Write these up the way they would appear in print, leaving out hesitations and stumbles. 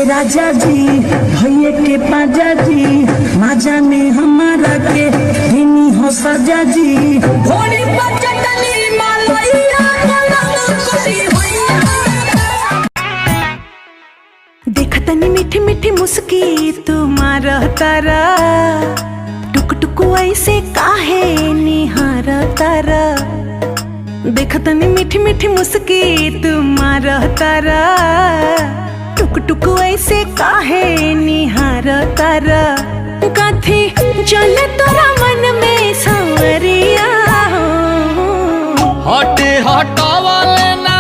राजा जी भैया के पाजा जी माजा में हमारा के दिनी हो सजा जी घोड़ी पर चटनी मालैया देखतनी मीठी मीठी मुस्की तुम्हारा तारा टुक टुक ऐसे काहे निहार तारा। देखतनी मीठी मीठी मुस्की तुम्हारा तारा टुक टुक ऐसे काहे निहार तारा। कथी चले तोरा मन में सांवरिया हटे हटावाले ना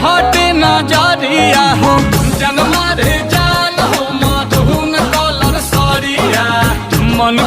हटे नजरिया हो जन मारे जान हो माधुन कलर सरिया मन